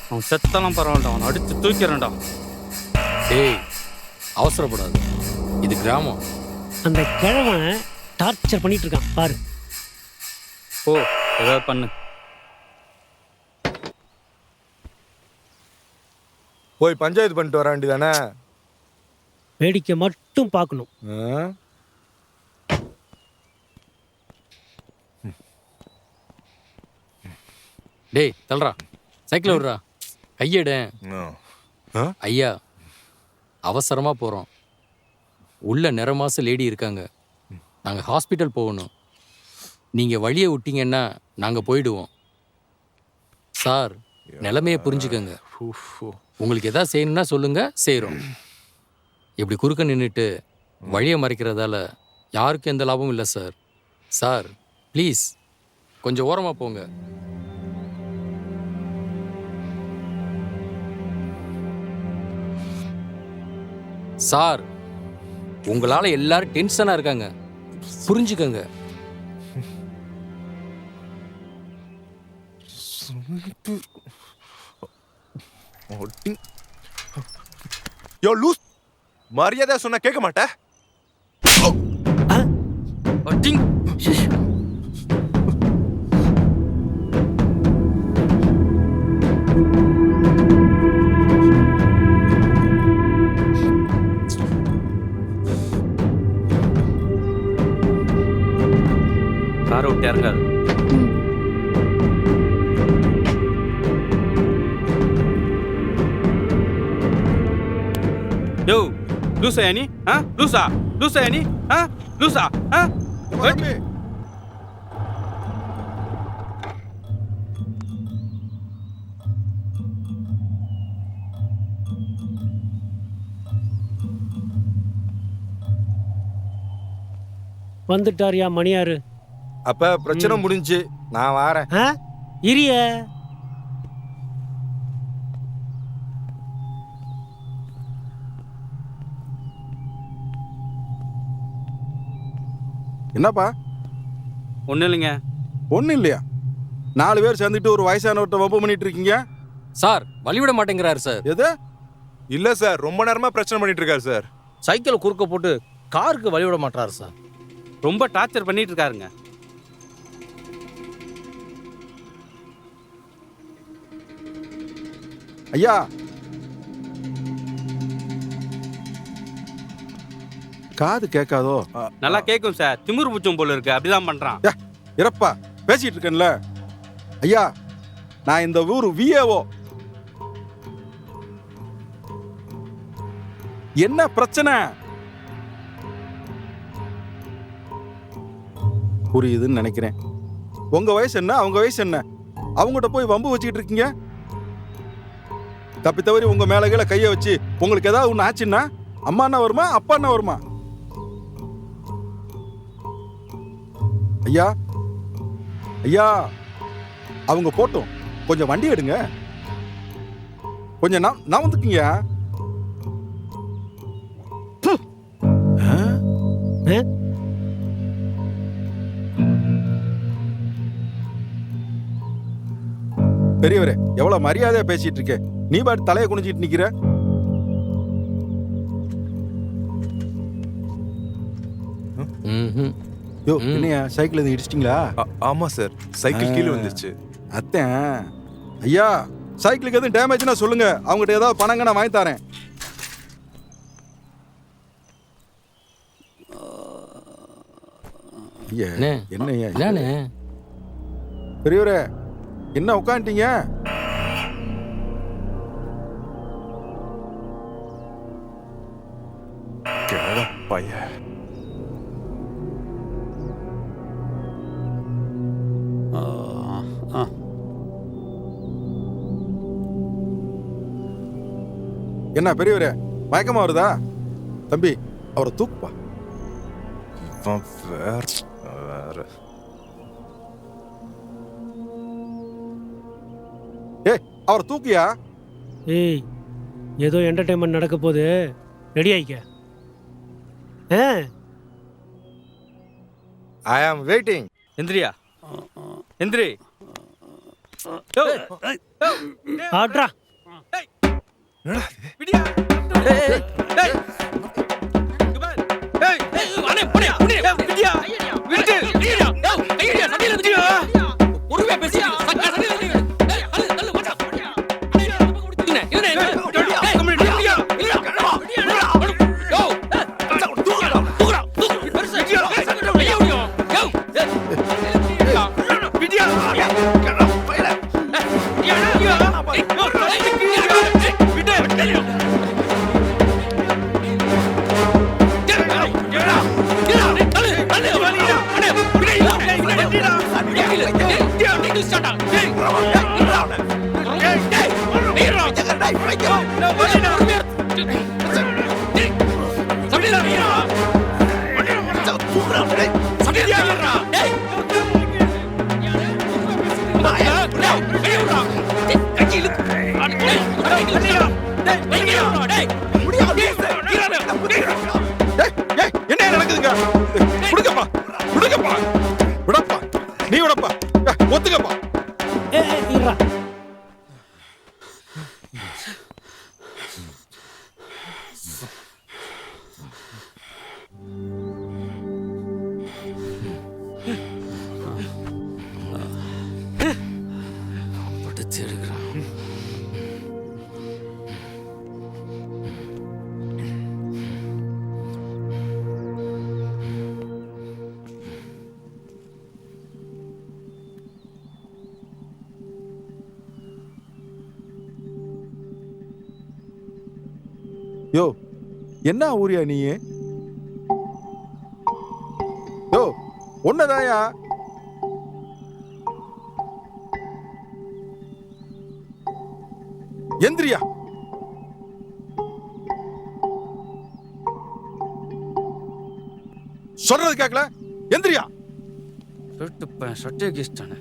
அவன் செத்தெல்லாம் பரவாயில்லடா, அவனை அடிச்சு தூக்கிறேன்டா. டேய் அவசரப்படாது, இது கிராமம். அந்த கிழவன் டார்ச்சர் பண்ணிட்டு இருக்கான் பாரு. ஓ, ஏதாவது பண்ணு. போய் பஞ்சாயத்து பண்ணிட்டு வர வேண்டியதானே? வேடிக்கை மட்டும் பார்க்கணும். டேய் தல்றா, சைக்கிள் விடுறா, கையெடு. ஐயா அவசரமா போறோம், உள்ள நிறமாச லேடி இருக்காங்க, நாங்க ஹாஸ்பிட்டல் போகணும். நீங்க வழியை விட்டீங்கன்னா நாங்க போயிடுவோம். சார் நிலைமையை புரிஞ்சுக்கங்க. உங்களுக்கு எதாவது செய்யணும்னா சொல்லுங்க, செய்கிறோம். இப்படி குறுக்க நின்றுட்டு வழியை மறைக்கிறதால யாருக்கும் எந்த லாபமும் இல்லை சார். சார் ப்ளீஸ் கொஞ்சம் ஓரமாக போங்க. சார் உங்களால எல்லாரும் டென்ஷனா இருக்காங்க, புரிஞ்சுக்கங்க. யோ லூஸ், மரியாதை சொன்னா கேட்க மாட்டே? காரை விட்டு இறங்காது. யோ லூசா நீ? லூசா லூசா நீ? லூசா? வந்துட்டாரியா மணியாரு? அப்ப பிரச்சனை முடிஞ்சு நான் வாரேன். இரிய என்னப்பா? ஒன்றும் இல்லைங்க. ஒன்றும் இல்லையா? 4 பேர் சேர்ந்துட்டு ஒரு வயசானவர்கிட்ட வம்பு பண்ணிட்டு இருக்கீங்க. சார் வழிவிட மாட்டேங்கிறாரு சார். எது? இல்ல சார், ரொம்ப நேரமா பிரச்சனை பண்ணிட்டு இருக்காரு சார். சைக்கிள் குறுக்க போட்டு காருக்கு வழிவிட மாட்டாரு சார். ரொம்ப டார்ச்சர் பண்ணிட்டு இருக்காருங்க. ஐயா காது கேட்காதோ? நல்லா கேட்கும் சார், திமிரு பூச்சம் போல இருக்கு, அப்படிதான் பண்றான். இறப்பா பேசிட்டு இருக்கேன்ல. ஐயா நான் இந்த ஊர் விஏஓ. என்ன பிரச்சனை? புரியுதுன்னு நினைக்கிறேன். உங்க வயசு என்ன, அவங்க வயசு என்ன? அவங்ககிட்ட போய் வம்பு வச்சுக்கிட்டு இருக்கீங்க. தப்பி தவறி உங்க மேல கீழே கைய வச்சு உங்களுக்கு ஏதாவது ஒண்ணு ஆச்சுன்னா அம்மா என்ன வருமா, அப்பா என்ன வருமா? ஐயா ஐயா அவங்க போட்டும், கொஞ்சம் வண்டி எடுங்க, கொஞ்சம் நவந்துக்குங்க. பெரியவரே எவ்வளவு மரியாதையா பேசிட்டு இருக்க, நீ பாட்டு தலையை குனிஞ்சிட்டு நிக்கிற. யோ என்னையா சைக்கிள் எதுவும் இடிச்சிட்டீங்களா? ஆமா சார், சைக்கிள் கீழே வந்துருச்சு. அத்தன் ஐயா சைக்கிளுக்கு எதுவும் டேமேஜ்னா சொல்லுங்க, அவங்ககிட்ட ஏதாவது பணங்க நான் வாங்கி தரேன். என்னண்ணே பெரியவரே என்ன உட்காந்துட்டீங்க? பையன் என்ன பெரியவரே மயக்கமா வருதா? தம்பி அவரை தூக்குப்பா. வேற ஏய் அவரை தூக்கியா? ஏய் ஏதோ என்டர்டைன்மெண்ட் நடக்க போகுது, ரெடி ஆயிக்க. ஐ ஆம் வெயிட்டிங். எந்திரியா, எந்திரி. ஆட்ரா. விடியா டேய் டேய் இங்க பாரு டேய் அண்ணே புடி விடியா விடு விடியா கையடியா சண்டையில விடியா ஒருவே பேசி சண்டை சண்டையில விடு டேய் அள்ளு அள்ளு மச்சா விடியா விடியா நம்ம குடிச்சினே இவனே விடியா கம்மி விடியா விடியா யோ மச்சா தூக்குடா தூக்குடா தூக்கு பெருசா விடியா ஐயா விடியா யோ விடியா பைல என்ன நடக்குதுங்க? விடுங்கப்பா விடுங்கப்பா விடப்பா நீ விடப்பா ஒத்துக்கப்பா. இருடா. படுத்து எடுக்கிறான். யோ என்ன ஊரியா நீ? யோ ஒன்னதாயா? எந்திரியா. சொல்றது கேட்கல? எந்திரியா. சட்டை கேஸ்டானே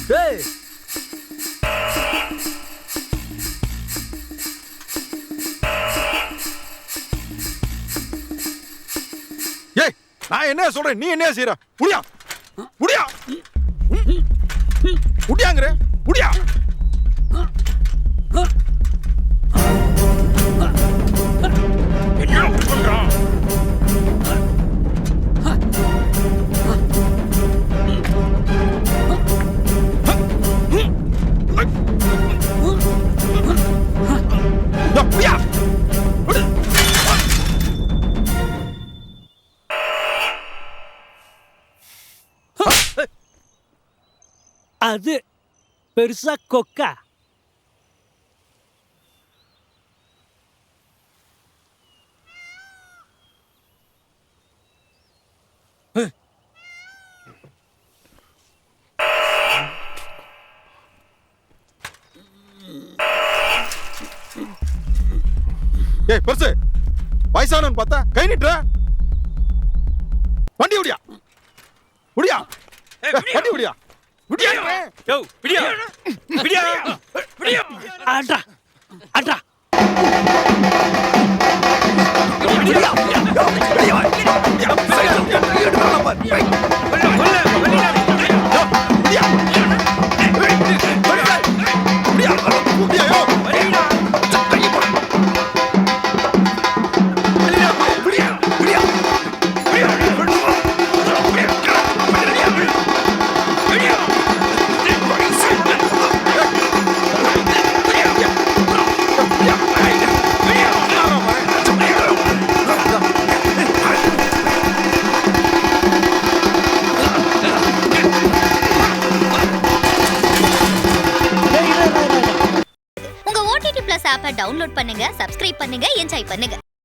டேய் ஏய் நான் என்ன சொல்றேன் நீ என்ன செய்யற? முடியா முடியா முடியாங்கற முடியா. என்ன பண்றான்? முடியா அது பெருசா கொக்கா. ஏய் பெருசு வயசானவன் பார்த்தா கை நிட்டுற. வண்டி விடியா விடியா வண்டி விடியா விடியா. யோ விடியா விடியா விடியா ஆட்ரா ஆட்ரா. விடியா ஆப்பை டவுன்லோட் பண்ணுங்க, சப்ஸ்கிரைப் பண்ணுங்க, என்ஜாய் பண்ணுங்க.